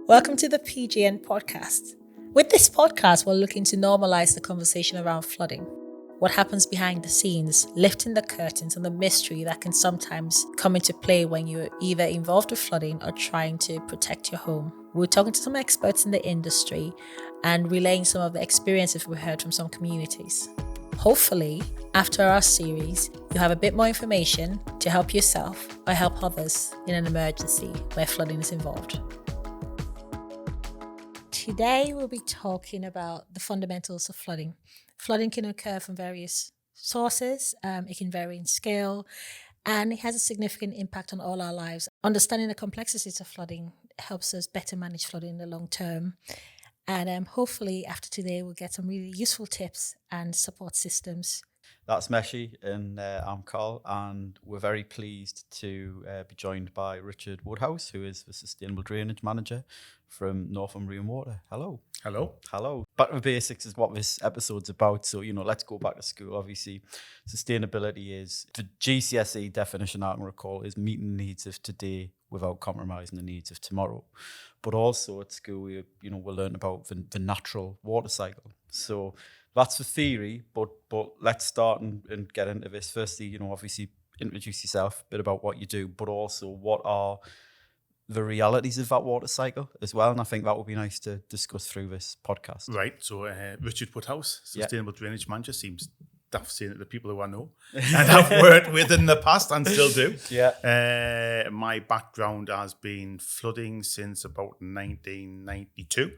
Welcome to the PGN Podcast. With this podcast, we're looking to normalize the conversation around flooding. What happens behind the scenes, lifting the curtains on the mystery that can sometimes come into play when you're either involved with flooding or trying to protect your home. We're talking to some experts in the industry and relaying some of the experiences we heard from some communities. Hopefully, after our series, you have a bit more information to help yourself or help others in an emergency where flooding is involved. Today, we'll be talking about the fundamentals of flooding. Flooding can occur from various sources. It can vary in scale, and it has a significant impact on all our lives. Understanding the complexities of flooding helps us better manage flooding in the long term. And hopefully, after today, we'll get some really useful tips and support systems. That's Meshi, and I'm Carl, and we're very pleased to be joined by Richard Woodhouse, who is the Sustainable Drainage Manager from Northumbrian Water. Hello. Hello. Hello. Back to basics is what this episode's about. So, let's go back to school. Obviously, sustainability is, the GCSE definition I can recall, is meeting the needs of today without compromising the needs of tomorrow. But also at school, we learn about the natural water cycle. So that's the theory, but let's start and get into this. Firstly, obviously introduce yourself, a bit about what you do, but also what are the realities of that water cycle as well. And I think that would be nice to discuss through this podcast. Right. So Richard Woodhouse, Sustainable Drainage Manager, seems daft saying it to people who I know and have worked with in the past and still do. Yeah. My background has been flooding since about 1992.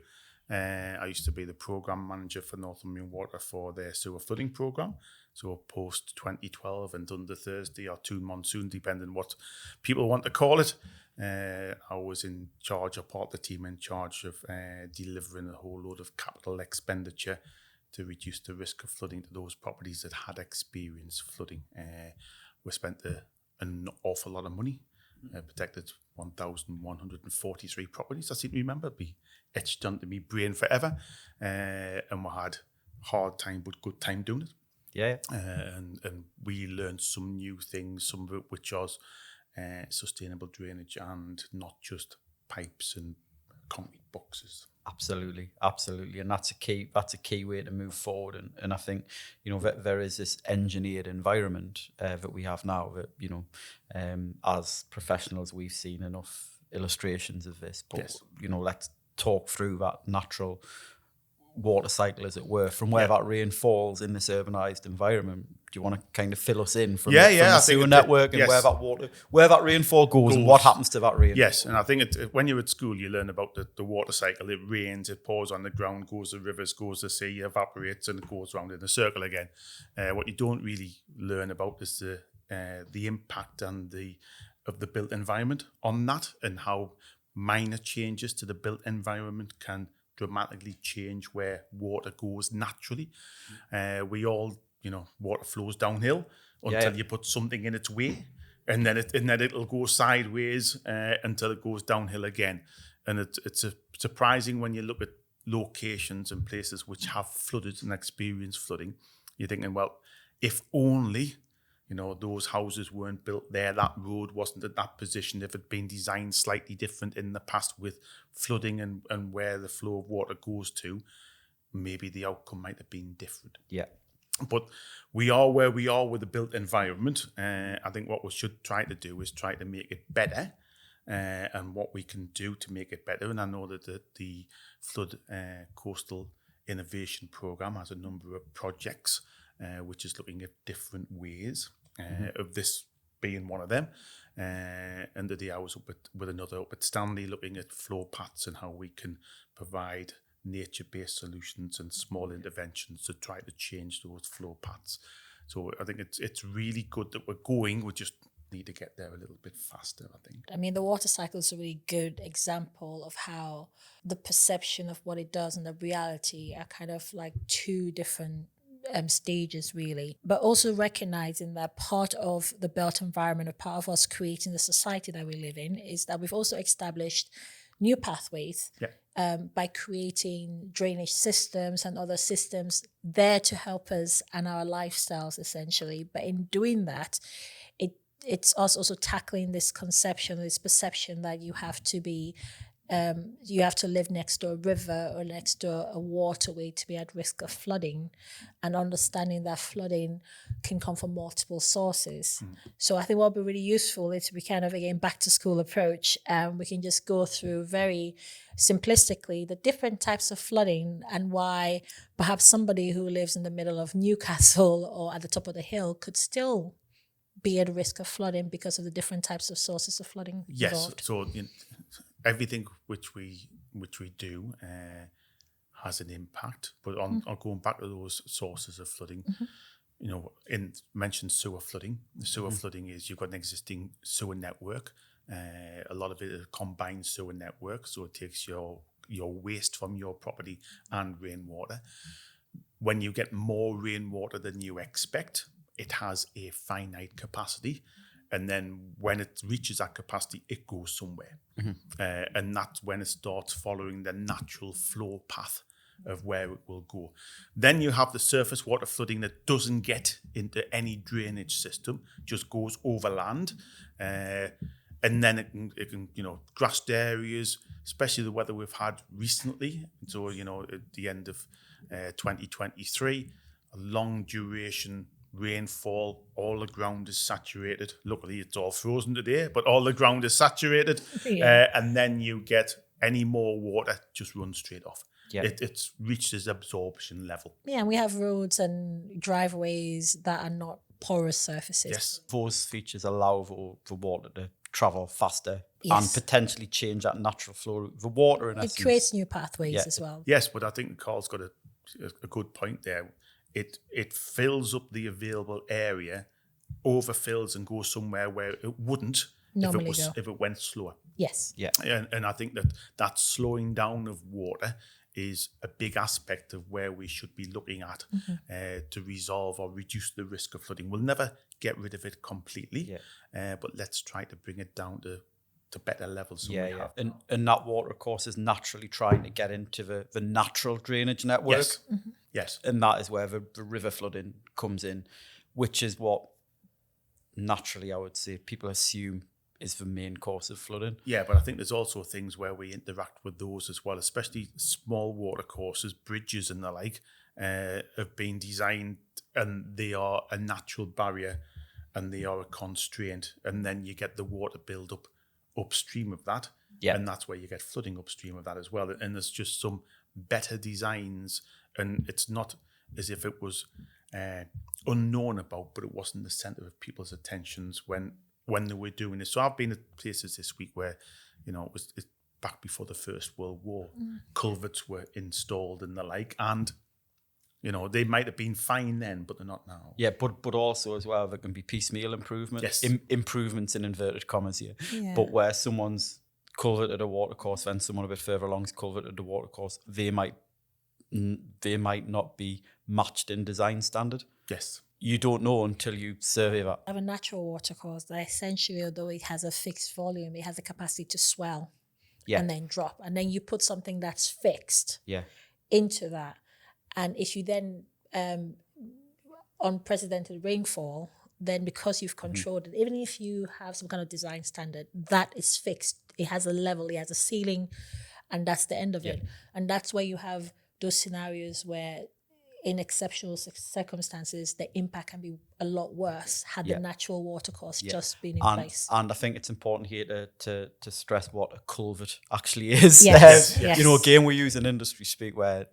I used to be the program manager for Northumbrian Water for their sewer flooding program. So post 2012 and under Thursday or two monsoon, depending what people want to call it. I was in charge, or part of the team in charge of delivering a whole load of capital expenditure to reduce the risk of flooding to those properties that had experienced flooding. We spent an awful lot of money, protected 1,143 properties, I seem to remember. It'd be etched onto my brain forever. And we had hard time but good time doing it. Yeah. And we learned some new things, some of it which was sustainable drainage and not just pipes and concrete boxes. Absolutely. And that's a key way to move forward. And I think, that there is this engineered environment that we have now that, as professionals, we've seen enough illustrations of this. But, yes. Let's talk through that natural water cycle, as it were, from where that rain falls in this urbanised environment. Do you want to kind of fill us in from the sewer network and where that rainfall goes and what happens to that rain? Yes, and I think when you're at school, you learn about the water cycle. It rains, it pours on the ground, goes to rivers, goes to sea, evaporates, and it goes round in a circle again. What you don't really learn about is the impact of the built environment on that, and how minor changes to the built environment can dramatically change where water goes naturally. We all, water flows downhill until you put something in its way, and then it'll go sideways until it goes downhill again. And it's surprising when you look at locations and places which have flooded and experienced flooding. You're thinking, well, if only those houses weren't built there, that road wasn't at that position, if it'd been designed slightly different in the past with flooding and where the flow of water goes to, maybe the outcome might have been different. Yeah. But we are where we are with the built environment. I think what we should try to do is try to make it better, and what we can do to make it better. And I know that the Flood Coastal Innovation Programme has a number of projects which is looking at different ways of this being one of them. And today I was up with another up at Stanley looking at flow paths and how we can provide nature-based solutions and small interventions to try to change those flow paths. So I think it's really good that we're going. We just need to get there a little bit faster, I think. I mean, the water cycle is a really good example of how the perception of what it does and the reality are kind of like two different stages, really, but also recognizing that part of the built environment, or part of us creating the society that we live in, is that we've also established new pathways by creating drainage systems and other systems there to help us and our lifestyles, essentially. But in doing that, it's us also tackling this conception, this perception that you have to be you have to live next to a river or next to a waterway to be at risk of flooding, and understanding that flooding can come from multiple sources. So I think what would be really useful is we kind of, again, back to school approach. We can just go through very simplistically the different types of flooding and why perhaps somebody who lives in the middle of Newcastle or at the top of the hill could still be at risk of flooding because of the different types of sources of flooding involved. So everything which we do has an impact. But on going back to those sources of flooding, mentioned sewer flooding. Sewer flooding is you've got an existing sewer network. A lot of it is a combined sewer network, so it takes your waste from your property and rainwater. When you get more rainwater than you expect, it has a finite capacity. And then when it reaches that capacity, it goes somewhere. And that's when it starts following the natural flow path of where it will go. Then you have the surface water flooding that doesn't get into any drainage system, just goes over land. And then it can grassed areas, especially the weather we've had recently. So, at the end of 2023, a long duration rainfall, all the ground is saturated. Luckily, it's all frozen today, but all the ground is saturated. And then you get any more water just runs straight off. Yeah. It's reached its absorption level. Yeah, and we have roads and driveways that are not porous surfaces. Yes. Those features allow for water to travel faster and potentially change that natural flow. The water, in essence, it creates new pathways as well. Yes, but I think Carl's got a good point there. It fills up the available area, overfills and goes somewhere where it wouldn't if it went slower. Yes. Yeah. And I think that slowing down of water is a big aspect of where we should be looking at to resolve or reduce the risk of flooding. We'll never get rid of it completely, but let's try to bring it down to better levels. And that water, of course, is naturally trying to get into the natural drainage network. Yes. Yes. And that is where the river flooding comes in, which is what naturally I would say people assume is the main cause of flooding. Yeah, but I think there's also things where we interact with those as well, especially small water courses, bridges and the like, have been designed and they are a natural barrier and they are a constraint. And then you get the water build up upstream of that. Yeah. And that's where you get flooding upstream of that as well. And there's just some better designs, and it's not as if it was unknown about, but it wasn't the center of people's attentions when they were doing this. So I've been at places this week where, it's back before the First World War, culverts were installed and the like, and they might have been fine then, but they're not now. Yeah, but also as well, there can be piecemeal improvements, improvements in inverted commas here. Yeah. But where someone's culverted a watercourse, then someone a bit further along's culverted a watercourse, they might not be matched in design standard. Yes. You don't know until you survey that. I have a natural watercourse that essentially, although it has a fixed volume, it has the capacity to swell and then drop. And then you put something that's fixed into that. And if you then, unprecedented rainfall, then because you've controlled it, even if you have some kind of design standard, that is fixed. It has a level, it has a ceiling, and that's the end of it. And that's where you have those scenarios where in exceptional circumstances, the impact can be a lot worse had the natural watercourse just been in place. And I think it's important here to stress what a culvert actually is. Yes. Again, we use an industry speak where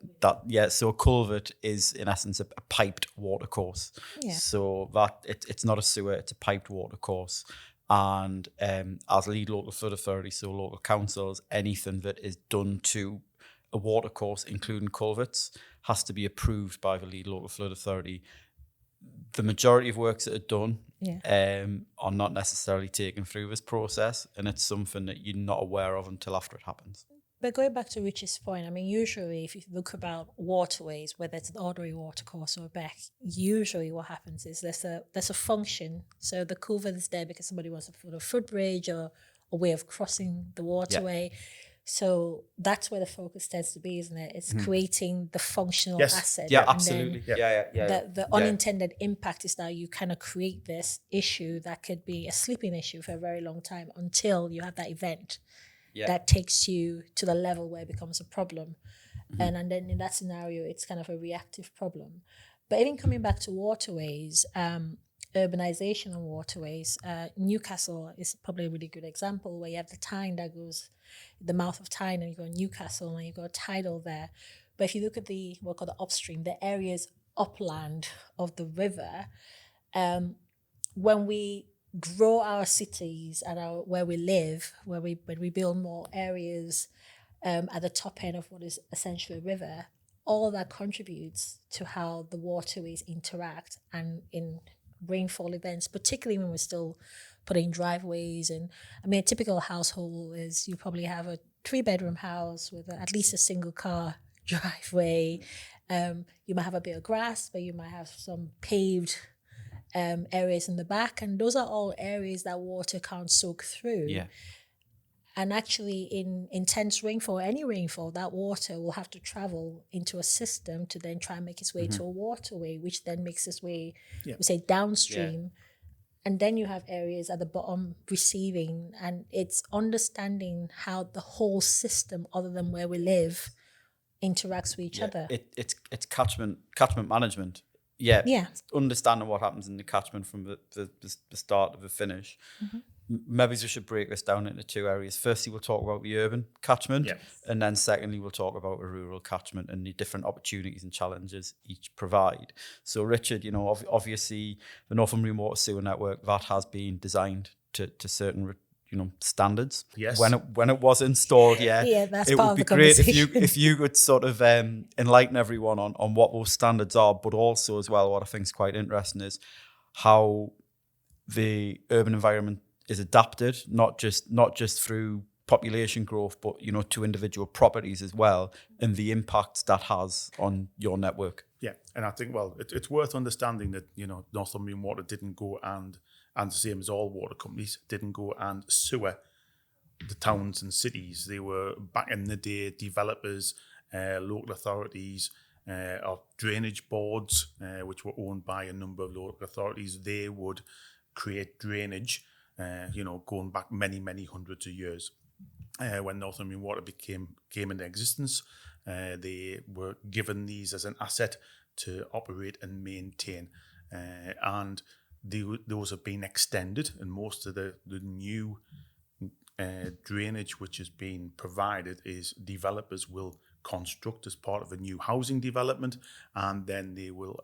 so a culvert is in essence a piped watercourse. Yeah. So that it's not a sewer, it's a piped watercourse. And as lead local flood authority, so local councils, anything that is done to a watercourse, including culverts, has to be approved by the lead local flood authority. The majority of works that are done are not necessarily taken through this process, and it's something that you're not aware of until after it happens. But going back to Rich's point, I mean, usually if you look about waterways, whether it's an ordinary watercourse or a beck, usually what happens is there's a function. So the culvert is there because somebody wants to put a footbridge or a way of crossing the waterway. Yeah. So that's where the focus tends to be, isn't it? It's creating the functional asset. Yeah, absolutely. The unintended impact is that you kind of create this issue that could be a sleeping issue for a very long time until you have that event. that takes you to the level where it becomes a problem. And then in that scenario, it's kind of a reactive problem. But even coming back to waterways, urbanization on waterways, Newcastle is probably a really good example, where you have the Tyne that goes, the mouth of Tyne, and you go Newcastle and you go tidal there. But if you look at the what we call the upstream, the areas upland of the river, when we grow our cities and where we live, when we build more areas at the top end of what is essentially a river, all that contributes to how the waterways interact. And in rainfall events, particularly when we're still putting driveways, and I mean, a typical household is you probably have a 3-bedroom house with at least a single car driveway. You might have a bit of grass, but you might have some paved areas in the back, and those are all areas that water can't soak through. And actually, in intense rainfall, any rainfall, that water will have to travel into a system to then try and make its way to a waterway, which then makes its way, we say, downstream. And then you have areas at the bottom receiving, and it's understanding how the whole system, other than where we live, interacts with each other. It's catchment management. Understanding what happens in the catchment from the start to the finish. Maybe we should break this down into 2 areas. Firstly, we'll talk about the urban catchment, and then secondly, we'll talk about a rural catchment and the different opportunities and challenges each provide. So, Richard, obviously, the Northumbrian Water Sewer Network, that has been designed to certain standards. Yes. When it was installed, that's it part would of be the great conversation. if you could sort of enlighten everyone on what those standards are, but also as well, what I think is quite interesting is how the urban environment is adapted, not just through population growth, but to individual properties as well, and the impacts that has on your network. Yeah, and I think it's worth understanding that Northumbrian Water didn't go and the same as all water companies didn't go and sewer the towns and cities. They were back in the day developers, local authorities, or drainage boards, which were owned by a number of local authorities. They would create drainage. Going back many hundreds of years. When Northumbrian Water came into existence, they were given these as an asset to operate and maintain. And those have been extended, and most of the new drainage which has been provided is developers will construct as part of a new housing development, and then they will,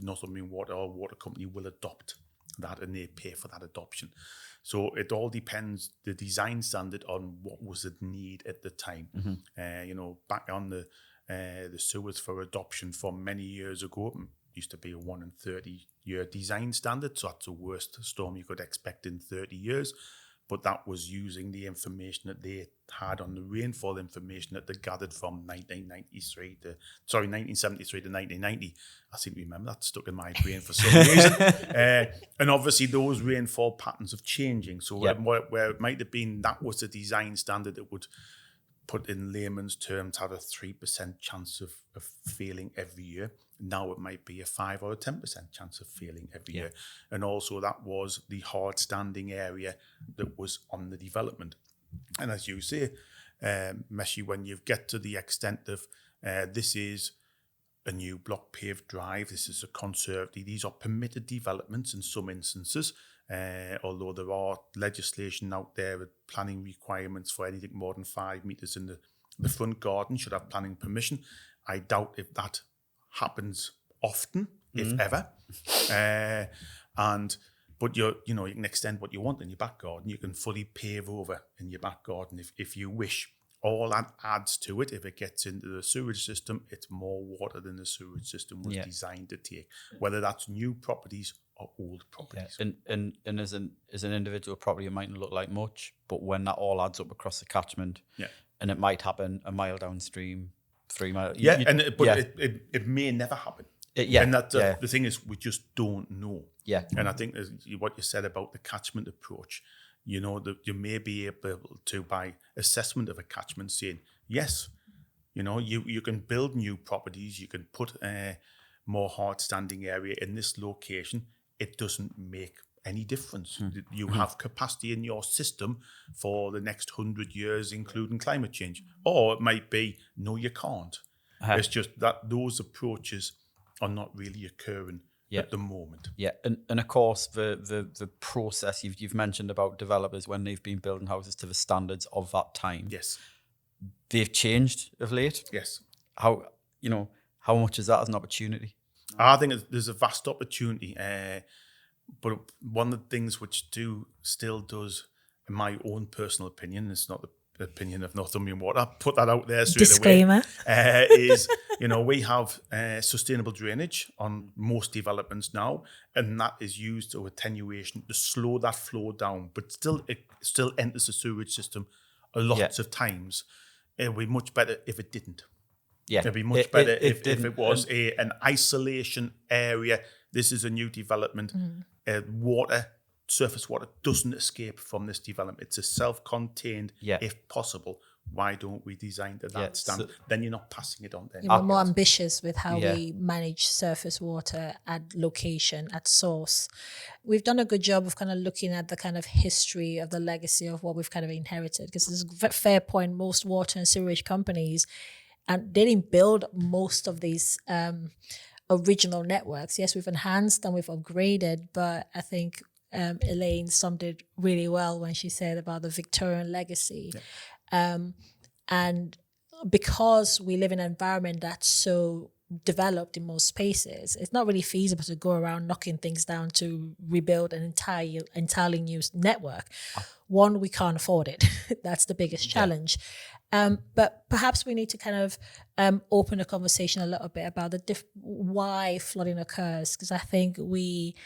Northumbrian Water or water company will adopt that, and they pay for that adoption. So it all depends, the design standard, on what was the need at the time. Back on the sewers for adoption from many years ago, used to be a 1 in 30 year design standard. So that's the worst storm you could expect in 30 years. But that was using the information that they had on the rainfall information that they gathered from 1973 to 1990. I seem to remember that stuck in my brain for some reason. And obviously those rainfall patterns are changing. So where it might have been, that was the design standard that would put in layman's terms have a 3% chance of failing every year. Now it might be a 5 or a 10% chance of failing every year. And also that was the hard standing area that was on the development. And as you say, Meshi, when you get to the extent of this is a new block paved drive, this is a conservative, these are permitted developments in some instances, although there are legislation out there with planning requirements for anything more than 5 metres in the front garden should have planning permission. I doubt if that happens often, if ever. But you can extend what you want in your back garden. You can fully pave over in your back garden if you wish. All that adds to it. If it gets into the sewage system, it's more water than the sewage system was designed to take, whether that's new properties or old properties. And as an individual property, it mightn't look like much, but when that all adds up across the catchment, and it might happen a mile downstream, 3 miles. It may never happen. And that the thing is, we just don't know. And I think what you said about the catchment approach, that you may be able to, by assessment of a catchment, saying, yes, you can build new properties, you can put a more hard standing area in this location. It doesn't make any difference. You have capacity in your system for the next 100 years, including climate change. Or it might be, no, you can't. It's just that those approaches are not really occurring at the moment. Yeah, and of course, the process you've mentioned about developers when they've been building houses to the standards of that time. Yes. They've changed of late. Yes. How much is that as an opportunity? I think there's a vast opportunity. But one of the things which still does, in my own personal opinion, it's not the opinion of Northumbrian Water, I'll put that out there straight Disclaimer. away, is, we have sustainable drainage on most developments now, and that is used to attenuation to slow that flow down, but it still enters the sewage system lots of times. It would be much better if it didn't. Yeah, it'd be much better if it was an isolation area. This is a new development. Surface water doesn't escape from this development. It's a self-contained, if possible. Why don't we design to that standard? Then you're not passing it on to anyone We're more ambitious with how we manage surface water at location, at source. We've done a good job of kind of looking at the kind of history of the legacy of what we've kind of inherited, because it's a fair point. Most water and sewage companies, and they didn't build most of these original networks. Yes, we've enhanced and we've upgraded, but I think Elaine summed it really well when she said about the Victorian legacy. And because we live in an environment that's so developed in most spaces, it's not really feasible to go around knocking things down to rebuild an entirely new network. One, we can't afford it. That's the biggest challenge. But perhaps we need to kind of open the conversation a little bit about why flooding occurs, because I think we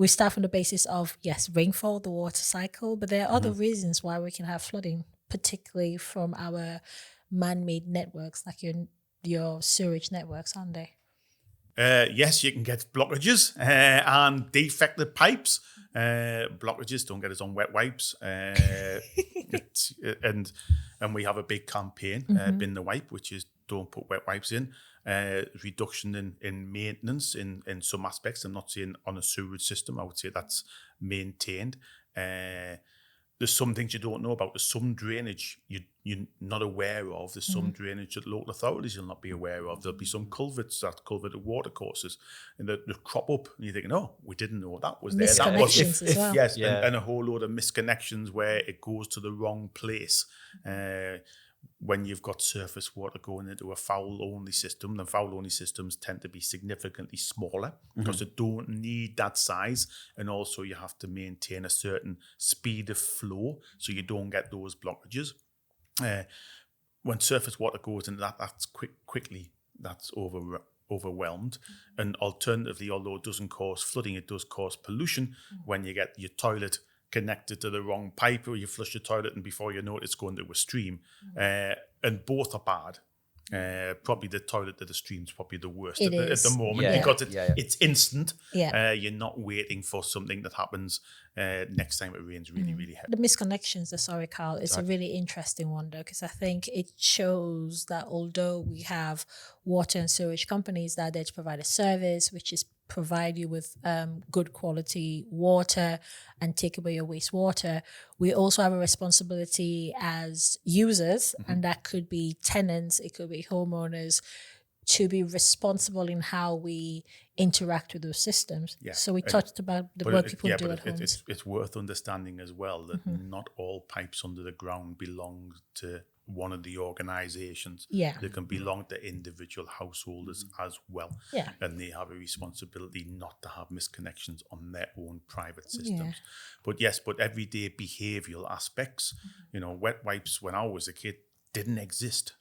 start from the basis of, yes, rainfall, the water cycle, but there are other reasons why we can have flooding, particularly from our man-made networks, like your sewage networks, aren't they? Yes, you can get blockages and defected pipes. Blockages, don't get us on wet wipes. And we have a big campaign, Bin the Wipe, which is don't put wet wipes in. Reduction in maintenance in some aspects. I'm not saying on a sewage system. I would say that's maintained. There's some things you don't know about. There's some drainage you're not aware of. There's some drainage that local authorities you'll not be aware of. There'll be some culverts, that culverted water courses, and that crop up, and you're thinking, oh, we didn't know that was there. That was as well. Yes, and a whole load of misconnections where it goes to the wrong place. When you've got surface water going into a foul-only system, the foul-only systems tend to be significantly smaller because they don't need that size, and also you have to maintain a certain speed of flow so you don't get those blockages. When surface water goes into that, that's quickly overwhelmed. And alternatively, although it doesn't cause flooding, it does cause pollution when you get your toilet connected to the wrong pipe, or you flush your toilet and before you know it, it's going to a stream. And both are bad. Probably the toilet to the stream is probably the worst at the moment because it's instant. You're not waiting for something that happens next time it rains really, really heavy. The misconnections, sorry, Carl, is a really interesting one though, because I think it shows that although we have water and sewage companies that are there to provide a service, which is provide you with good quality water and take away your wastewater, we also have a responsibility as users, and that could be tenants, it could be homeowners, to be responsible in how we interact with those systems. So we touched about the work people do at home. It's worth understanding as well that not all pipes under the ground belong to one of the organisations. They can belong to individual householders as well. And they have a responsibility not to have misconnections on their own private systems. But everyday behavioural aspects, wet wipes when I was a kid didn't exist.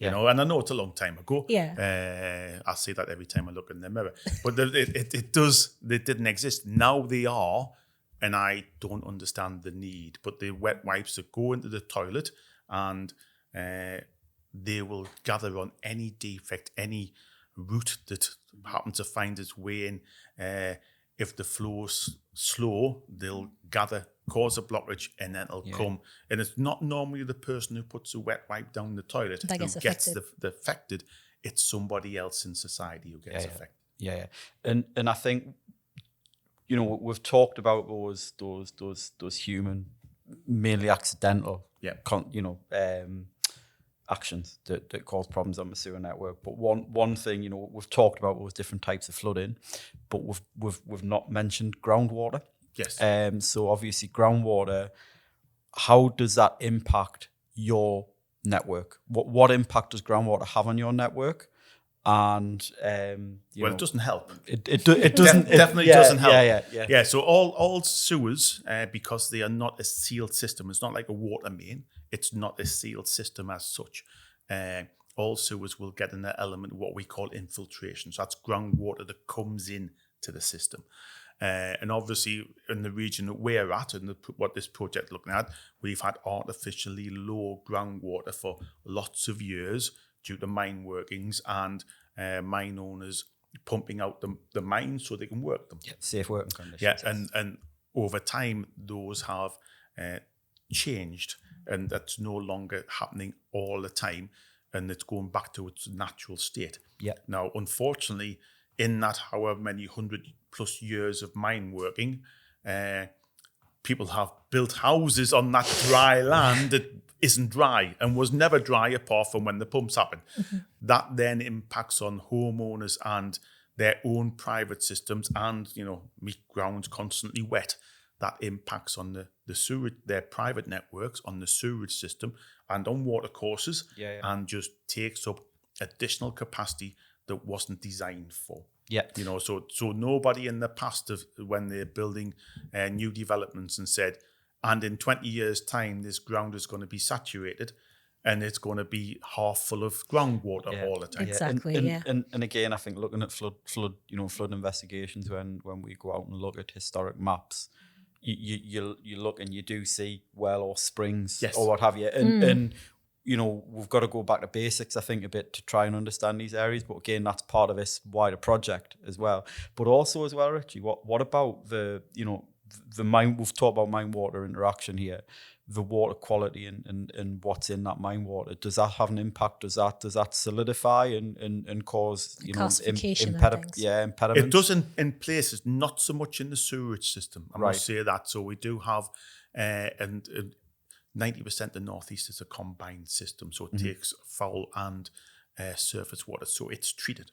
And I know it's a long time ago. I say that every time I look in the mirror. But it didn't exist. Now they are, and I don't understand the need. But the wet wipes that go into the toilet, and they will gather on any defect, any route that happens to find its way in. If the flow's slow, they'll gather, cause a blockage, and then it'll come. And it's not normally the person who puts a wet wipe down the toilet who gets the affected. It's somebody else in society who gets affected. And I think, we've talked about those human, mainly accidental, actions that cause problems on the sewer network. But one thing, we've talked about those different types of flooding, but we've not mentioned groundwater. Yes. So obviously groundwater, how does that impact your network? What impact does groundwater have on your network? And it doesn't help. It doesn't definitely doesn't help. Yeah. So all sewers, because they are not a sealed system, it's not like a water main. It's not a sealed system as such. All sewers will get an element of what we call infiltration. So that's groundwater that comes in to the system. And obviously, in the region that we're at, and what this project is looking at, we've had artificially low groundwater for lots of years due to mine workings and mine owners pumping out the mines so they can work them. Yeah, safe working conditions. Yeah, and over time, those have changed, and that's no longer happening all the time, and it's going back to its natural state. Yeah. Now, unfortunately, in that however many 100+ years of mine working, people have built houses on that dry land that isn't dry and was never dry apart from when the pumps happen. Mm-hmm. That then impacts on homeowners and their own private systems, and meet grounds constantly wet. That impacts on the sewage, their private networks, on the sewage system, and on water courses, and just takes up additional capacity that wasn't designed for. Yeah. So nobody in the past, when they're building new developments, and said, and in 20 years' time, this ground is going to be saturated and it's going to be half full of groundwater all the time. Exactly, And again, I think looking at flood investigations, when we go out and look at historic maps, you look and you do see well or springs or what have you. And we've got to go back to basics, I think, a bit to try and understand these areas. But again, that's part of this wider project as well. But also as well, Richie, what about the mine? We've talked about mine water interaction here, the water quality and what's in that mine water. Does that have an impact? Does that solidify and cause impediments? It does in places, not so much in the sewage system. I must say that. So we do have 90% of the Northeast is a combined system, so it takes foul and surface water, so it's treated.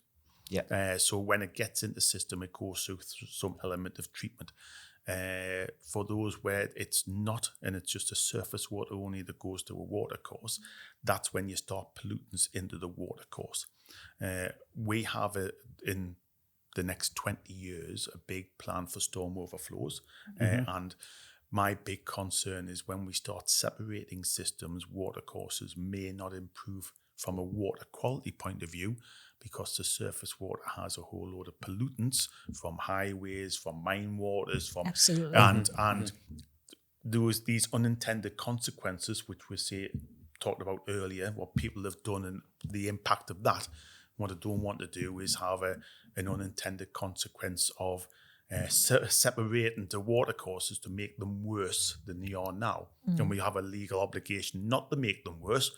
Yeah. So when it gets into the system, it goes through some element of treatment. For those where it's not, and it's just a surface water only that goes to a water course, that's when you start pollutants into the water course. We have in the next 20 years a big plan for storm overflows, and my big concern is when we start separating systems, water courses may not improve from a water quality point of view, because the surface water has a whole load of pollutants from highways, from mine waters, from and these unintended consequences, which we talked about earlier, what people have done and the impact of that. What I don't want to do is have an unintended consequence of separating the water courses to make them worse than they are now. And we have a legal obligation not to make them worse.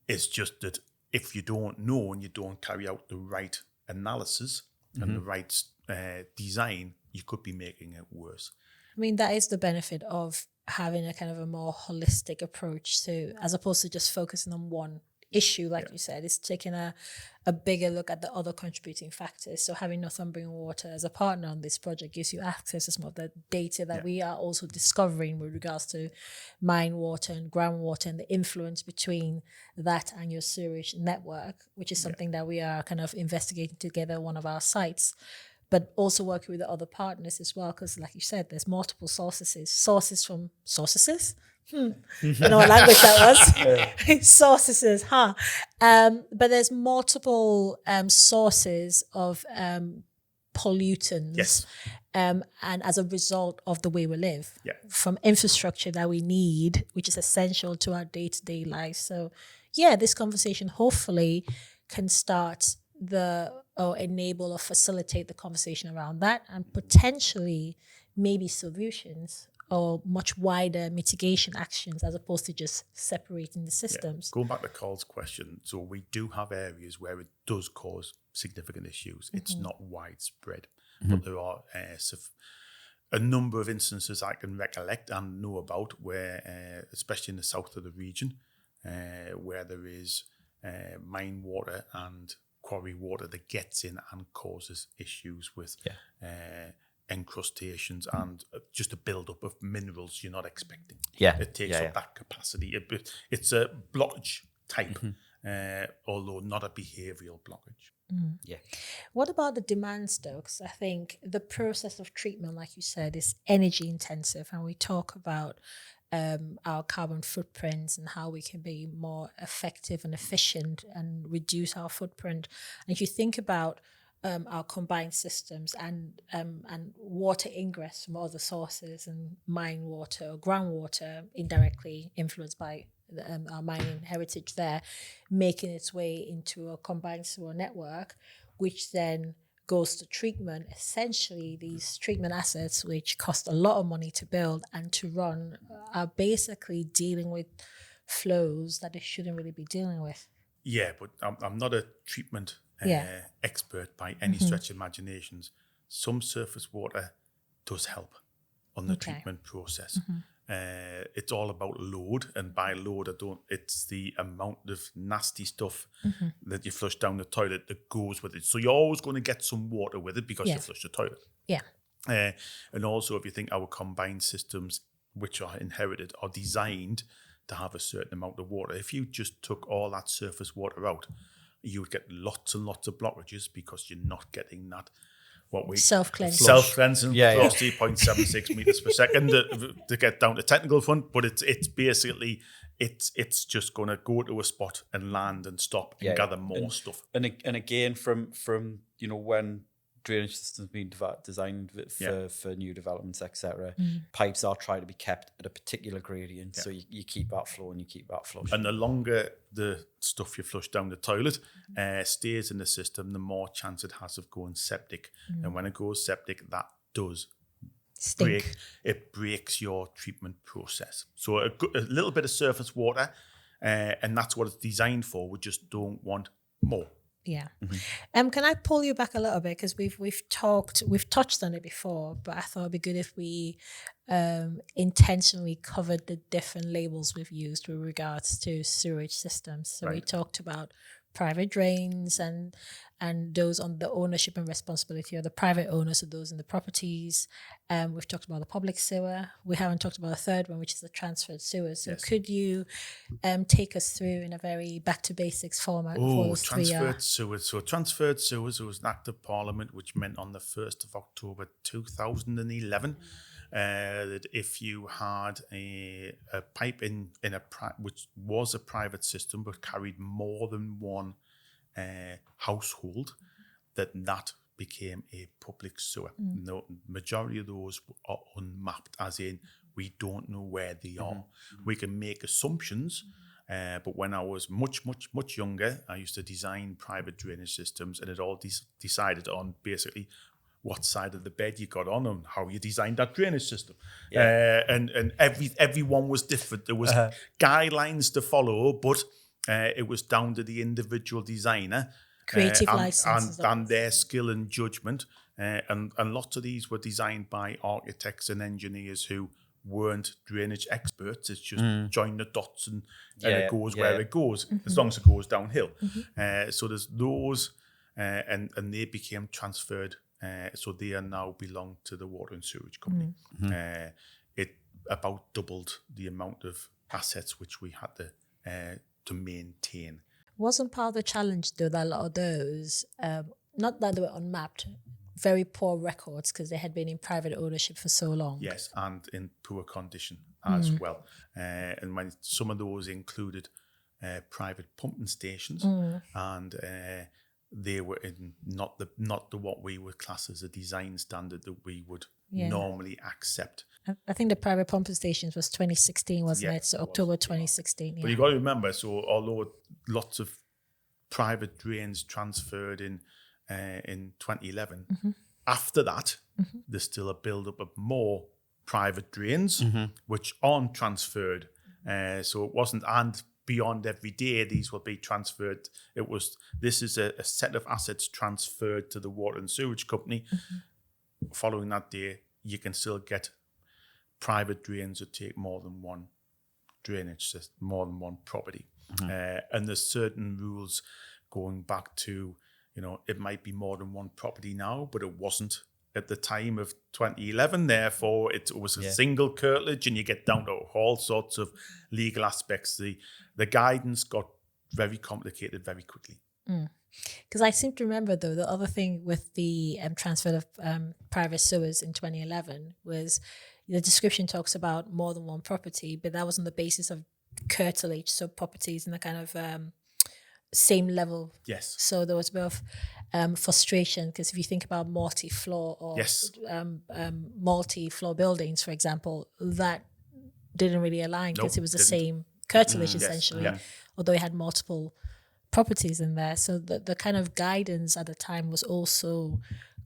It's just that if you don't know and you don't carry out the right analysis and the right design, you could be making it worse. I mean, that is the benefit of having a kind of a more holistic approach to, as opposed to just focusing on one issue, like you said, is taking a bigger look at the other contributing factors. So having Northumbrian Water as a partner on this project gives you access to some of the data that we are also discovering with regards to mine water and groundwater and the influence between that and your sewage network, which is something that we are kind of investigating together at one of our sites. But also working with the other partners as well, because like you said, there's multiple sources from sources. I don't know what language that was. Sources, but there's multiple sources of pollutants, and as a result of the way we live, from infrastructure that we need, which is essential to our day-to-day life. So, this conversation hopefully can start enable or facilitate the conversation around that, and potentially maybe solutions or much wider mitigation actions, as opposed to just separating the systems. Going back to Carl's question, so we do have areas where it does cause significant issues. It's not widespread, but there are a number of instances I can recollect and know about where, especially in the south of the region, where there is mine water and quarry water that gets in and causes issues with encrustations and just a build-up of minerals you're not expecting. Yeah. It takes up that capacity. It's a blockage type, although not a behavioural blockage. Yeah. What about the demands, though? Because I think the process of treatment, like you said, is energy intensive, and we talk about our carbon footprints and how we can be more effective and efficient and reduce our footprint. And if you think about our combined systems and water ingress from other sources and mine water or groundwater indirectly influenced by our mining heritage there, making its way into a combined sewer network, which then goes to treatment. Essentially, these treatment assets, which cost a lot of money to build and to run, are basically dealing with flows that they shouldn't really be dealing with. Yeah, but I'm not a treatment expert by any stretch of imaginations. Some surface water does help on the treatment process. It's all about load, and by load, it's the amount of nasty stuff that you flush down the toilet that goes with it. So you're always going to get some water with it because you flush the toilet. Yeah. And also, if you think our combined systems, which are inherited, are designed to have a certain amount of water. If you just took all that surface water out, you would get lots and lots of blockages because you're not getting that self-cleansing velocity 0.76 meters per second to get down to technical front, but it's basically it's just going to go to a spot and land and stop and gather more stuff. And again, from when drainage systems being designed for new developments, etc. Pipes are trying to be kept at a particular gradient, so you keep that flow and you keep that flush. And the longer the stuff you flush down the toilet stays in the system, the more chance it has of going septic. And when it goes septic, that does stink. It breaks your treatment process. So a little bit of surface water, and that's what it's designed for. We just don't want more. Yeah. Can I pull you back a little bit, because we've touched on it before, but I thought it'd be good if we intentionally covered the different labels we've used with regards to sewage systems. So we talked about private drains and those on the ownership and responsibility of the private owners of those in the properties. We've talked about the public sewer. We haven't talked about a third one, which is the transferred sewers. So could you take us through in a very back to basics format? Transferred sewers. So transferred sewers was an act of Parliament which meant on the 1st of October 2011 that if you had a pipe which was a private system but carried more than one household, that became a public sewer. No, majority of those are unmapped, as in we don't know where they are. We can make assumptions, but when I was much younger, I used to design private drainage systems, and it all decided on basically what side of the bed you got on and how you designed that drainage system. And everyone was different. There was guidelines to follow, but it was down to the individual designer, creative license, and their skill and judgment. And lots of these were designed by architects and engineers who weren't drainage experts. It's just join the dots and it goes where it goes, as long as it goes downhill. So there's those, and they became transferred. So they are now belong to the Water and Sewage Company. It about doubled the amount of assets which we had to maintain. Wasn't part of the challenge, though, that a lot of those, not that they were unmapped, very poor records because they had been in private ownership for so long? Yes, and in poor condition as well. And when some of those included private pumping stations, and they were in not the what we would class as a design standard that we would normally accept. I think the private pumping stations was 2016, wasn't it? So October 2016. But you got to remember, so although lots of private drains transferred in 2011, after that, there's still a build-up of more private drains which aren't transferred. So it wasn't, and beyond every day these will be transferred. This is a set of assets transferred to the Water and Sewage Company. Following that day, you can still get private drains that take more than one drainage system, more than one property. And there's certain rules going back to, it might be more than one property now, but it wasn't at the time of 2011. Therefore, it was a single curtilage, and you get down to all sorts of legal aspects. The guidance got very complicated very quickly. Because I seem to remember, though, the other thing with the transfer of private sewers in 2011 was the description talks about more than one property, but that was on the basis of curtilage, so properties in the kind of same level. Yes. So there was a bit of frustration, because if you think about multi-floor or multi-floor buildings, for example, that didn't really align because it was the same curtilage essentially, although it had multiple properties in there. So the kind of guidance at the time was also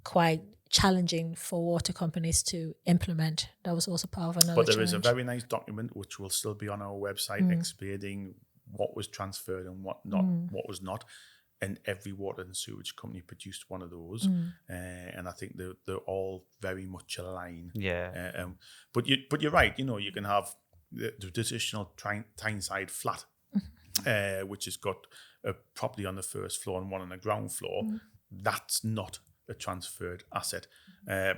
quite challenging for water companies to implement. That was also part of another But there challenge. is a very nice document which will still be on our website explaining what was transferred and what was not. And every water and sewage company produced one of those. And I think they're all very much aligned. Yeah. But you're right, you can have the traditional Tyneside flat, which has got a property on the first floor and one on the ground floor. That's not a transferred asset.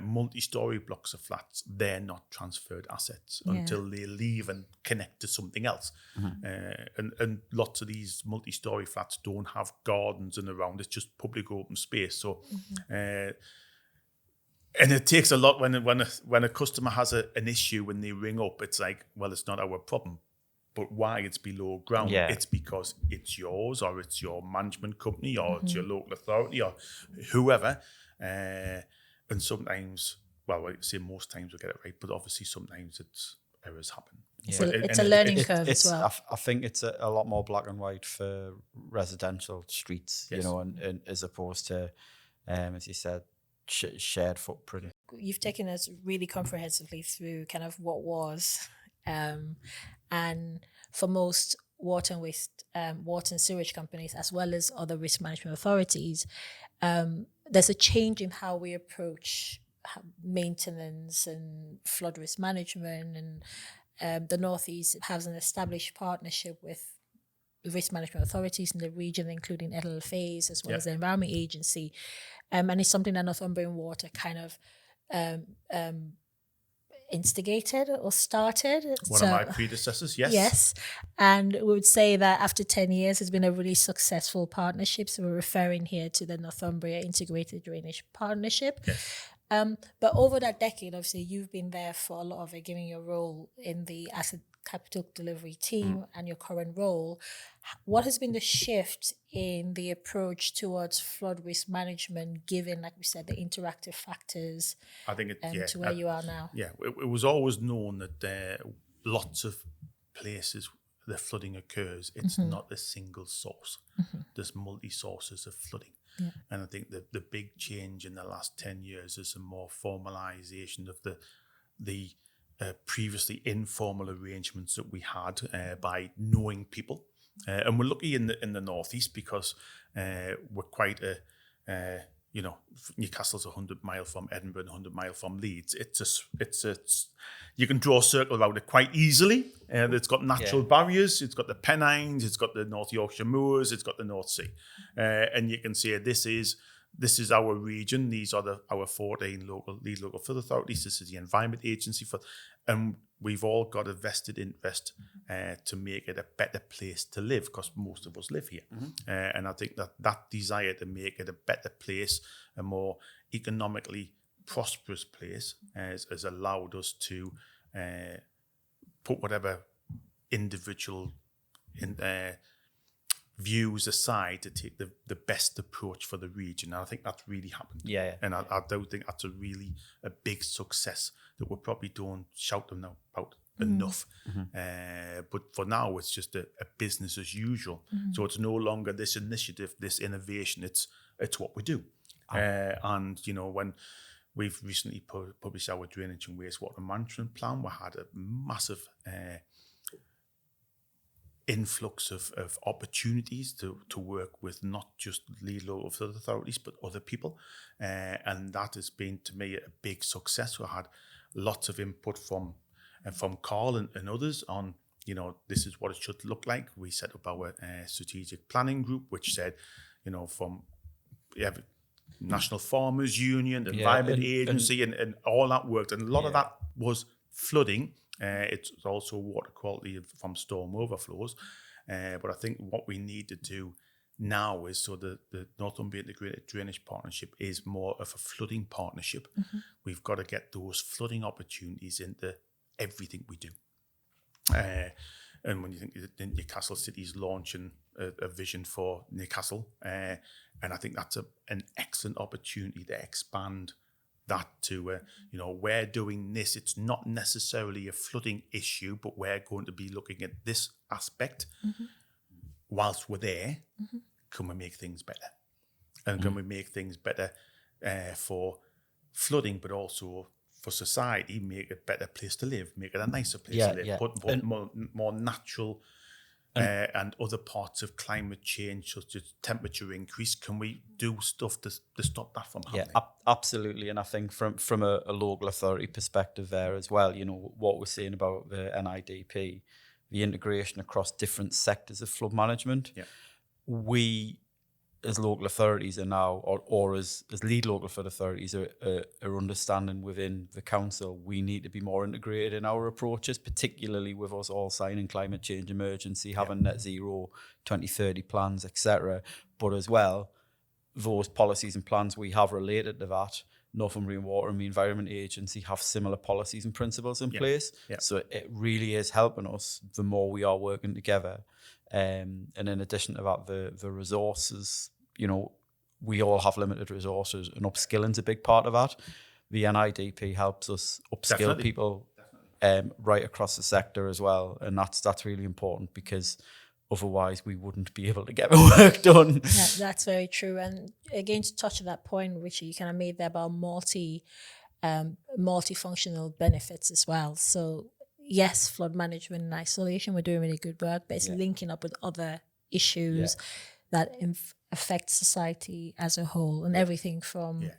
Multi-story blocks of flats, they're not transferred assets until they leave and connect to something else. And lots of these multi-story flats don't have gardens and around. It's just public open space. So, and it takes a lot when a customer has an issue when they ring up. It's like, well, it's not our problem. But why it's below ground? It's because it's yours, or it's your management company, or it's your local authority, or whoever. And sometimes, well, I say most times we get it right, but obviously sometimes errors happen. It's a learning curve as well. I think it's a lot more black and white for residential streets, and as opposed to, as you said, shared footprint. You've taken us really comprehensively through kind of what was. And for most water and sewage companies, as well as other risk management authorities, there's a change in how we approach maintenance and flood risk management. And the Northeast has an established partnership with risk management authorities in the region, including LLFAs, as well as the Environment Agency. And it's something that Northumbrian Water kind of instigated or started. One of my predecessors, yes. Yes. And we would say that after 10 years, it's been a really successful partnership. So we're referring here to the Northumbria Integrated Drainage Partnership. Yes. But over that decade, obviously, you've been there for a lot of it, given your role in the asset capital delivery team and your current role. What has been the shift in the approach towards flood risk management, given, like we said, the interactive factors, I think to where you are now? Yeah, it was always known that lots of places the flooding occurs, it's not a single source. There's multi-sources of flooding. Yeah. And I think that the big change in the last 10 years is a more formalization of the previously informal arrangements that we had by knowing people. And we're lucky in the Northeast because we're quite Newcastle's 100 mile from Edinburgh and 100 mile from Leeds. It's you can draw a circle around it quite easily. And it's got natural barriers. It's got the Pennines. It's got the North Yorkshire Moors. It's got the North Sea. And you can say this is our region. These are our 14 local flood authorities. This is the Environment Agency and we've all got a vested interest to make it a better place to live because most of us live here. And I think that desire to make it a better place, a more economically prosperous place, has allowed us to put whatever individual views aside to take the best approach for the region. And I think that's really happened. Yeah. And I don't think that's a big success that we probably don't shout them about enough. But for now, it's just a business as usual. So it's no longer this initiative, this innovation. It's what we do. And, when we've recently published our drainage and wastewater management plan, we had a massive influx of opportunities to work with not just lead local authorities but other people, and that has been to me a big success. We had lots of input from Carl and others on, this is what it should look like. We set up our strategic planning group, which said, from National Farmers Union, Environment Agency, and all that worked, and a lot of that was flooding. It's also water quality from storm overflows. But I think what we need to do now is, so the Northumbrian Integrated Drainage Partnership is more of a flooding partnership. Mm-hmm. We've got to get those flooding opportunities into everything we do. And when you think that Newcastle City's launching a vision for Newcastle, and I think that's an excellent opportunity to expand that to, we're doing this. It's not necessarily a flooding issue, but we're going to be looking at this aspect. Mm-hmm. Whilst we're there, mm-hmm. can we make things better? And can we make things better for flooding, but also for society, make it a better place to live, make it a nicer place to live, put more natural and other parts of climate change, such as temperature increase. Can we do stuff to stop that from happening? Yeah, absolutely. And I think from a local authority perspective there as well, what we're saying about the NIDP, the integration across different sectors of flood management, we as local authorities are now, or as lead local authorities are understanding within the council, we need to be more integrated in our approaches, particularly with us all signing climate change emergency, having net zero 2030 plans, etc. But as well, those policies and plans we have related to that, Northumbrian Water and the Environment Agency have similar policies and principles in place. Yeah. So it really is helping us the more we are working together. And in addition to that, the resources, we all have limited resources, and upskilling's a big part of that. The NIDP helps us upskill people right across the sector as well. And that's really important, because otherwise we wouldn't be able to get the work done. Yeah, that's very true. And again, to touch on that point, which you kind of made there about multifunctional benefits as well. So yes, flood management and isolation, we're doing really good work, but it's linking up with other issues that affect society as a whole, and everything from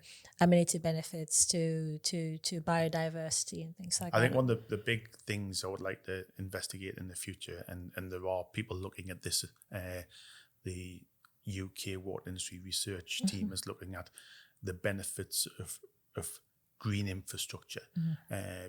amenity benefits to biodiversity and things like that. I think one of the big things I would like to investigate in the future, and there are people looking at this, the UK Water Industry Research Team is looking at the benefits of green infrastructure,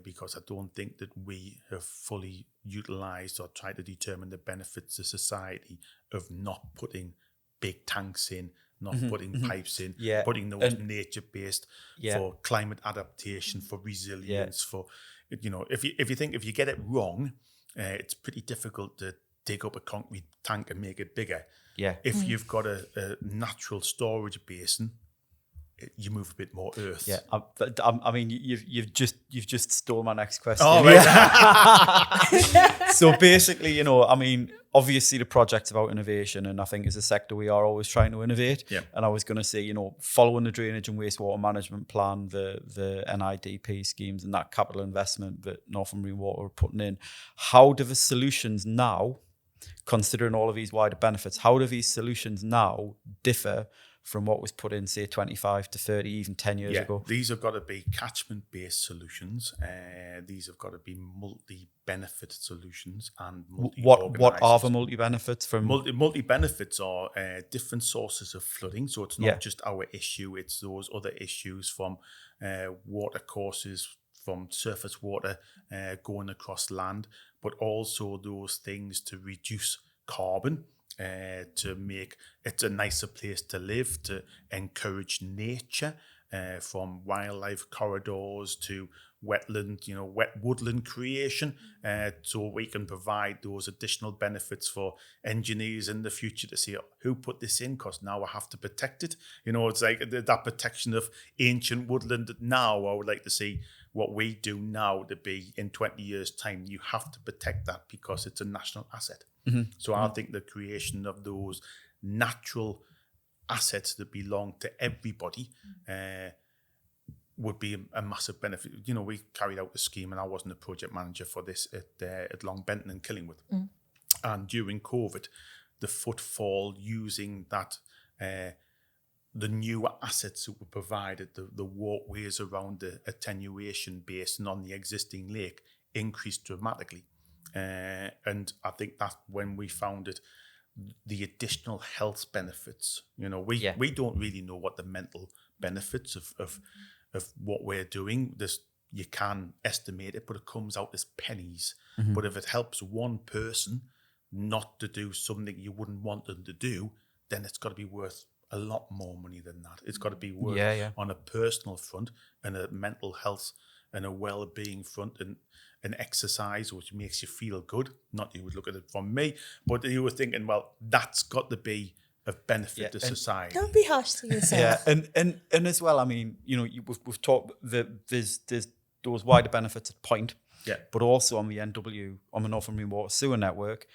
because I don't think that we have fully utilised or tried to determine the benefits to society of not putting big tanks in, not putting pipes in, putting those nature-based for climate adaptation, for resilience, for, if you get it wrong, it's pretty difficult to dig up a concrete tank and make it bigger. Yeah. If you've got a natural storage basin, you move a bit more earth. Yeah, I mean, you've just stole my next question. Oh, right. So basically, obviously the project's about innovation, and I think as a sector we are always trying to innovate. Yeah. And I was going to say, following the drainage and wastewater management plan, the NIDP schemes and that capital investment that Northumbrian Water are putting in, how do the solutions now, considering all of these wider benefits, how do these solutions now differ from what was put in, say, 25 to 30, even 10 years ago? These have got to be catchment-based solutions. These have got to be multi-benefit solutions and multi-organised. What are the multi-benefits from? Multi-benefits are different sources of flooding. So it's not just our issue, it's those other issues from water courses, from surface water going across land, but also those things to reduce carbon, to make it a nicer place to live, to encourage nature, from wildlife corridors to wetland, wet woodland creation, so we can provide those additional benefits for engineers in the future to see who put this in, because now I have to protect it. It's like that protection of ancient woodland. Now I would like to see what we do now to be in 20 years' time. You have to protect that because it's a national asset. So I think the creation of those natural assets that belong to everybody would be a massive benefit. We carried out the scheme, and I wasn't a project manager for this at Long Benton and Killingwood. And during COVID, the footfall using that, the new assets that were provided, the walkways around the attenuation basin on the existing lake increased dramatically. And I think that's when we found it, the additional health benefits. We don't really know what the mental benefits of what we're doing. You can estimate it, but it comes out as pennies. Mm-hmm. But if it helps one person not to do something you wouldn't want them to do, then it's got to be worth a lot more money than that. It's got to be worth on a personal front and a mental health and a well-being front and an exercise which makes you feel good. Not you would look at it from me, but you were thinking, well, that's got to be of benefit to society. Don't be harsh to yourself. And as well, I mean, we've talked that there's those wider benefits at point, but also on the NW, on the Northumbrian Water sewer network.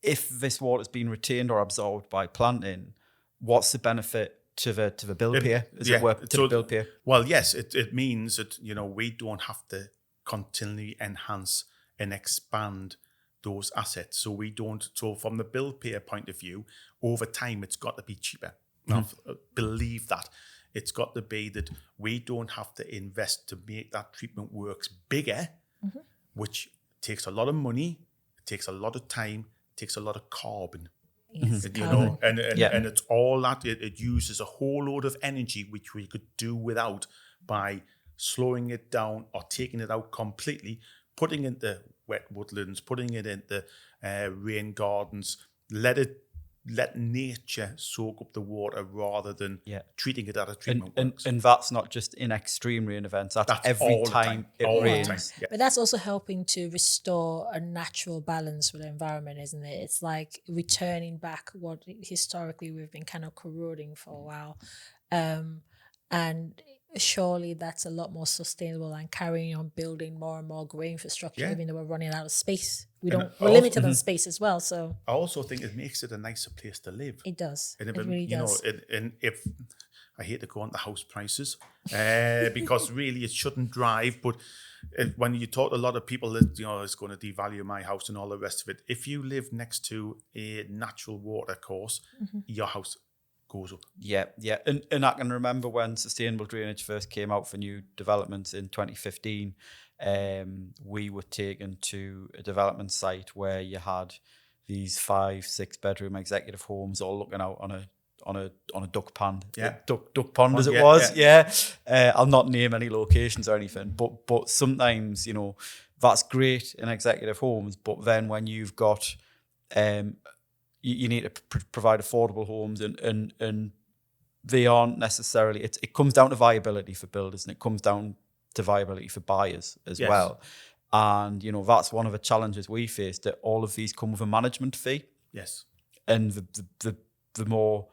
If this water is being retained or absorbed by planting, what's the benefit to the bill payer? The bill payer? Well, yes, it means that we don't have to continually enhance and expand those assets. So we don't. So from the bill payer point of view, over time it's got to be cheaper. Now, believe that. It's got to be that we don't have to invest to make that treatment works bigger, which takes a lot of money, it takes a lot of time, it takes a lot of carbon. Yes, and it's all that. It uses a whole load of energy which we could do without by slowing it down or taking it out completely, putting it into wet woodlands, putting it into rain gardens, let nature soak up the water rather than treating it at a treatment works. And that's not just in extreme rain events. That's every time it rains. But that's also helping to restore a natural balance with the environment, isn't it? It's like returning back what historically we've been kind of corroding for a while. And surely that's a lot more sustainable than carrying on building more and more grey infrastructure, even though we're running out of space. We're limited on space as well. So I also think it makes it a nicer place to live. It does. And it really does. And if I hate to go on to house prices because really it shouldn't drive. But when you talk to a lot of people that it's going to devalue my house and all the rest of it. If you live next to a natural water course, your house goes up. Yeah. And I can remember when sustainable drainage first came out for new developments in 2015. We were taken to a development site where you had these 5-6 bedroom executive homes all looking out on a duck pond. Duck pond as it was. I'll not name any locations or anything, but sometimes that's great in executive homes, but then when you've got you need to provide affordable homes and they aren't necessarily, it comes down to viability for builders and it comes down to viability for buyers as well. And, that's one of the challenges we face, that all of these come with a management fee. Yes. And the more,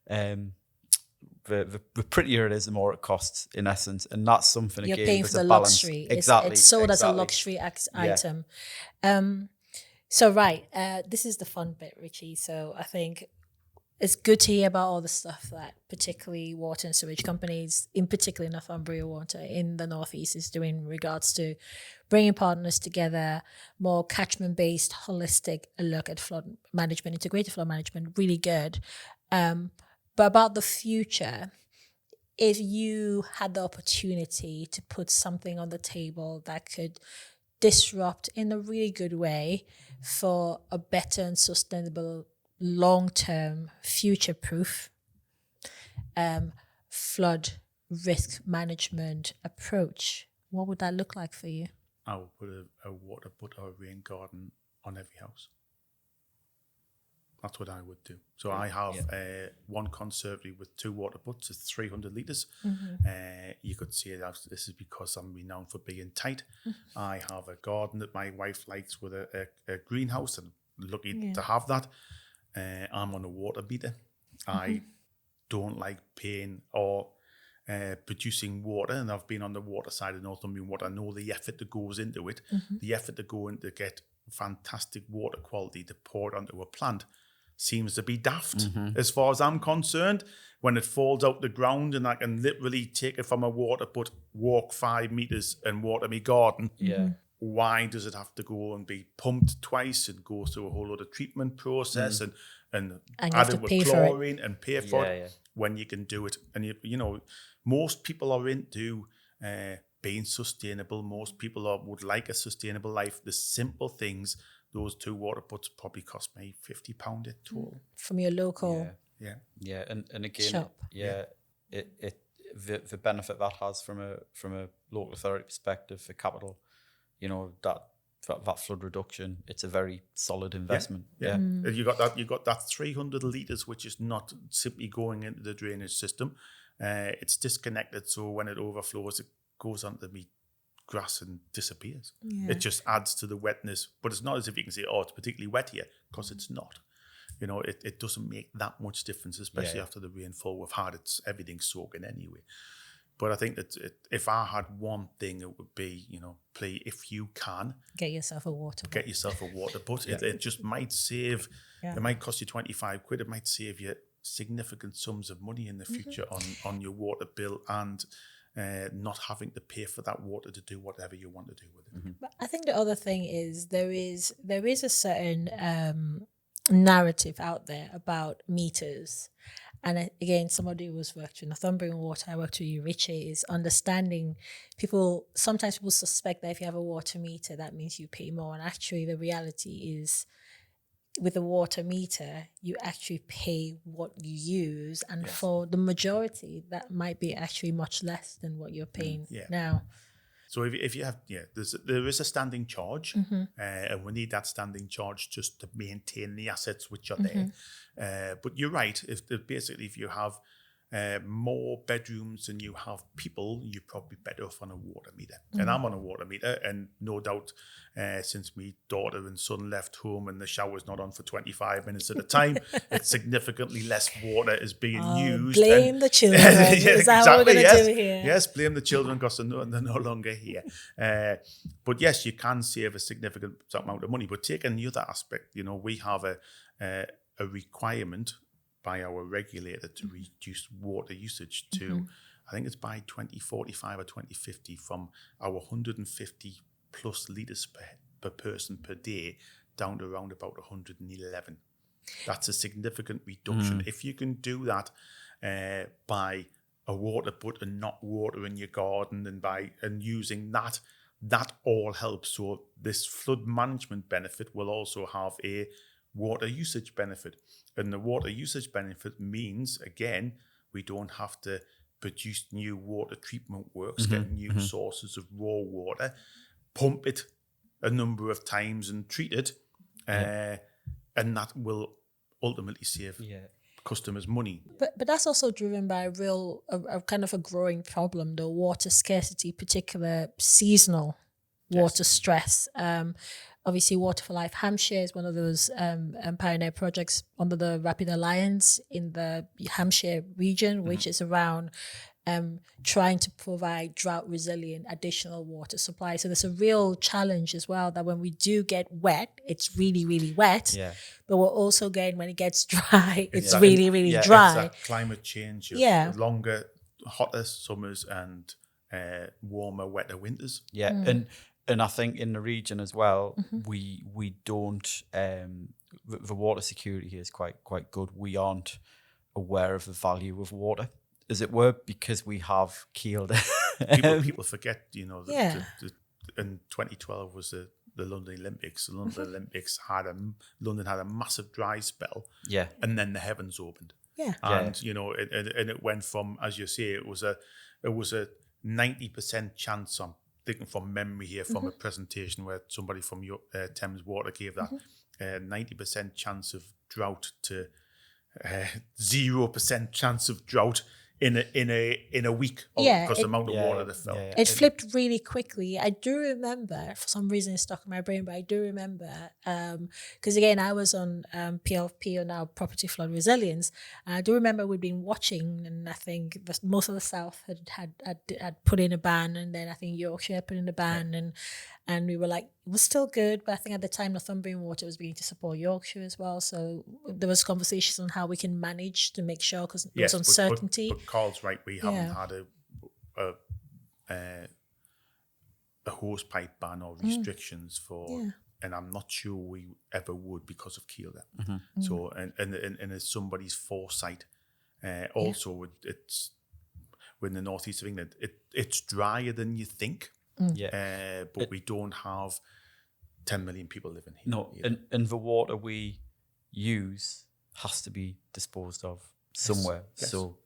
the prettier it is, the more it costs in essence. And that's something, you're again, paying for the balance. luxury. Exactly. It's sold as a luxury item. So, this is the fun bit, Richie. So I think it's good to hear about all the stuff that particularly water and sewage companies, in particular Northumbrian Water in the Northeast, is doing in regards to bringing partners together, more catchment-based, holistic look at flood management, integrated flood management, really good. But about the future, if you had the opportunity to put something on the table that could disrupt in a really good way for a better and sustainable long-term, future-proof flood risk management approach, what would that look like for you? I would put a water butt or a rain garden on every house. That's what I would do. So I have one conservatory with 2 water butts. It's 300 litres. You could see this is because I'm renowned for being tight. I have a garden that my wife likes with a greenhouse, and lucky to have that. I'm on a water meter. I don't like paying or producing water, and I've been on the water side of Northumbrian Water. I know the effort that goes into it, the effort to go into get fantastic water quality to pour it onto a plant seems to be daft as far as I'm concerned. When it falls out the ground and I can literally take it from a water but walk 5 meters and water my garden. why does it have to go and be pumped twice and go through a whole lot of treatment process and you add have it to with pay for chlorine and pay for Yeah, it yeah. when you can do it? And you know, most people are into being sustainable. Most people would like a sustainable life. The simple things, those 2 water butts probably cost me £50 a total. from your local Yeah. And again, shop. the benefit that has from a local authority perspective for capital, you know, that flood reduction, it's a very solid investment. Yeah. You got that 300 litres, which is not simply going into the drainage system. It's disconnected, so when it overflows, it goes onto the grass and disappears. It just adds to the wetness, but it's not as if you can say, oh, it's particularly wet here, because it's not. You know, it doesn't make that much difference, especially after the rainfall we've had. Everything soaking anyway. But I think that if I had one thing, it would be, you know, if you can, Get yourself a water butt. get yourself a water butt. It just might save, it might cost you 25 quid. It might save you significant sums of money in the future on your water bill, and not having to pay for that water to do whatever you want to do with it. But I think the other thing is there is a certain narrative out there about meters. And again, somebody who's worked with Northumbrian Water, I worked with you, Richard, is understanding sometimes people suspect that if you have a water meter, that means you pay more. And actually the reality is with a water meter, you actually pay what you use. And for the majority, that might be actually much less than what you're paying now. So if you have, there is a standing charge, and we need that standing charge just to maintain the assets which are there. But you're right. If you have more bedrooms than you have people, you're probably better off on a water meter. And I'm on a water meter, and no doubt, since my daughter and son left home and the shower's not on for 25 minutes at a time, it's significantly less water is being used. Blame the children. Is that what we're going to do here? Yes, blame the children because they're no longer here. But yes, you can save a significant amount of money. But taking the other aspect, you know, we have a requirement by our regulator to reduce water usage to, I think it's by 2045 or 2050, from our 150 plus litres per person per day down to around about 111. That's a significant reduction. If you can do that by a water butt and not watering your garden and using that all helps. So this flood management benefit will also have a water usage benefit. And the water usage benefit means, again, we don't have to produce new water treatment works, get new sources of raw water, pump it a number of times and treat it, and that will ultimately save customers money. But that's also driven by a kind of a growing problem, the water scarcity, particular seasonal water stress. Obviously, Water for Life Hampshire is one of those pioneer projects under the Rapid Alliance in the Hampshire region, which is around trying to provide drought-resilient additional water supply. So there's a real challenge as well that when we do get wet, it's really, really wet. Yeah. But we're also getting, when it gets dry, it's really, really dry. It's that climate change of longer, hotter summers and warmer, wetter winters. Yeah, and I think in the region as well, we don't, the water security here is quite good. We aren't aware of the value of water, as it were, because we have keeled it. People forget, you know, in 2012 was the London Olympics. The London Olympics London had a massive dry spell. Yeah. And then the heavens opened. Yeah. And, you know, it went from, as you say, it was a 90% chance, I'm thinking from memory here, from a presentation where somebody from Thames Water gave that 90% chance of drought to 0% chance of drought in a week because the amount of water that fell. It flipped really quickly. I do remember, for some reason it's stuck in my brain, but I do remember because again I was on PLP, or now Property Flood Resilience, and I do remember we'd been watching, and I think most of the South had put in a ban, and then I think Yorkshire put in a ban, and we were like, it was still good, but I think at the time Northumbrian Water was beginning to support Yorkshire as well. So there was conversations on how we can manage to make sure, because there was uncertainty. But Carl's right, we haven't had a hose pipe ban or restrictions for, and I'm not sure we ever would because of keel depth. So, and it's somebody's foresight. Also, it's in the northeast of England. It's drier than you think. But we don't have 10 million people living here. No, and the water we use has to be disposed of somewhere. Yes. So,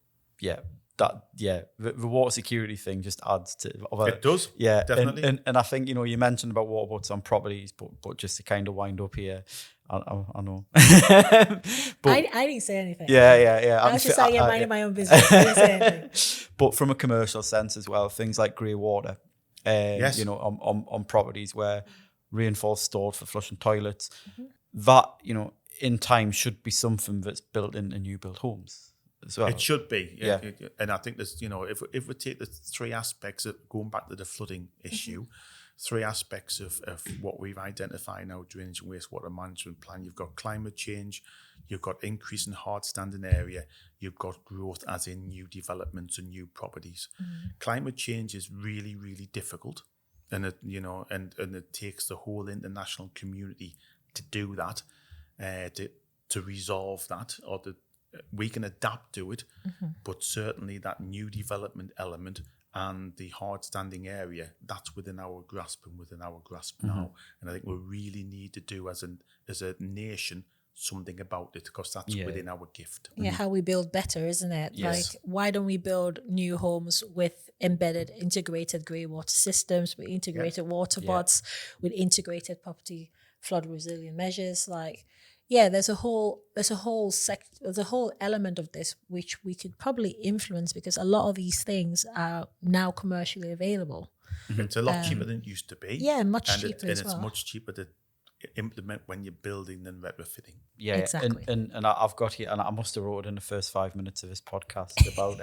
the water security thing just adds to it does. Yeah, definitely. And I think, you mentioned about water boats on properties, but just to kind of wind up here, I know. But I didn't say anything. Yeah. I was just like, minding my own business. I didn't say anything. But from a commercial sense as well, things like grey water, yes. On properties where rainfall's stored for flushing toilets, that, in time should be something that's built into new build homes as well. It should be, yeah. And I think there's, if we take the three aspects of going back to the flooding issue, three aspects of what we've identified now, drainage and wastewater management plan. You've got climate change, you've got increase in hard standing area, you've got growth as in new developments and new properties. Climate change is really, really difficult, and it, and it takes the whole international community to do that, to resolve that, or we can adapt to it, but certainly that new development element and the hard standing area, that's within our grasp now. And I think we really need to do as a nation something about it, because that's within our gift. Yeah, how we build better, isn't it? Yes. Like, why don't we build new homes with embedded integrated grey water systems, with integrated water bots, with integrated property flood resilient measures? Like, there's a whole element of this which we could probably influence, because a lot of these things are now commercially available. It's a lot cheaper than it used to be. Yeah, much cheaper as well. And it's much cheaper to implement when you're building than retrofitting. Yeah, exactly. And I've got here, and I must have wrote it in the first 5 minutes of this podcast about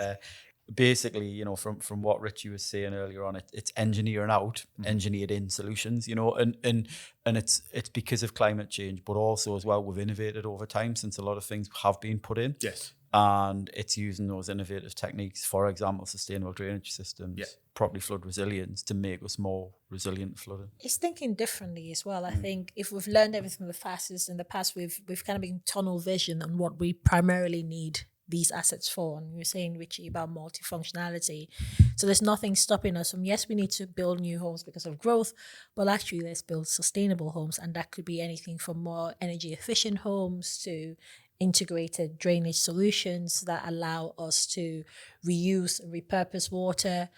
basically, from what Richie was saying earlier on, it's engineering out, engineered in solutions, and it's because of climate change, but also as well, we've innovated over time since a lot of things have been put in. Yes. And it's using those innovative techniques, for example, sustainable drainage systems, property flood resilience, to make us more resilient to flooding. It's thinking differently as well. I think if we've learned everything the fastest in the past, we've kind of been tunnel vision on what we primarily need these assets for. And you were saying, Richie, about multifunctionality. So there's nothing stopping us from, yes, we need to build new homes because of growth, but actually let's build sustainable homes. And that could be anything from more energy efficient homes to integrated drainage solutions that allow us to reuse and repurpose water.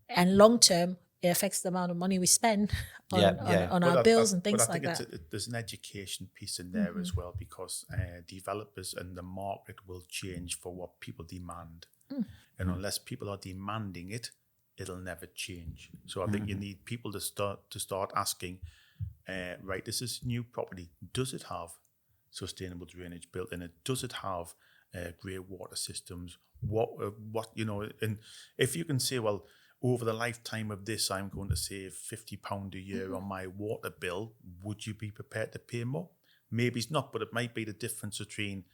And long term, it affects the amount of money we spend on our bills and things like that. There's an education piece in there as well, because developers and the market will change for what people demand. And unless people are demanding it, it'll never change. So I think you need people to start asking, right, this is new property. Does it have sustainable drainage built in it? Does it have grey water systems? What and if you can say, well, over the lifetime of this, I'm going to save £50 a year on my water bill, would you be prepared to pay more? Maybe it's not, but it might be the difference between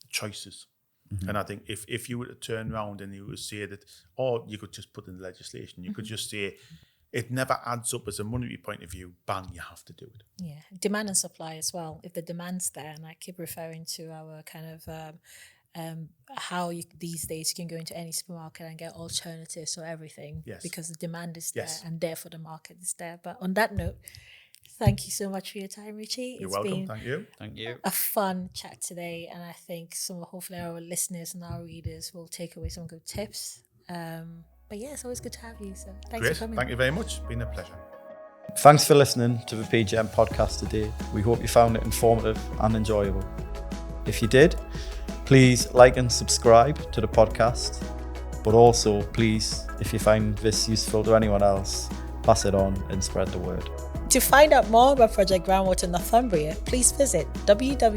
choices. And I think if you were to turn around and you would say that, or you could just put in the legislation, you could just say, it never adds up as a monetary point of view, bang, you have to do it. Yeah, demand and supply as well. If the demand's there, and I keep referring to our kind of how these days you can go into any supermarket and get alternatives or everything, because the demand is there and therefore the market is there. But on that note, thank you so much for your time, Richie. You're welcome. Thank you. A fun chat today, and I think hopefully our listeners and our readers will take away some good tips. But it's always good to have you. So thanks for coming. Thank you very much. It's been a pleasure. Thanks for listening to the PGN podcast today. We hope you found it informative and enjoyable. If you did, please like and subscribe to the podcast. But also, please, if you find this useful to anyone else, pass it on and spread the word. To find out more about Project Groundwater Northumbria, please visit www.pgn.org.uk.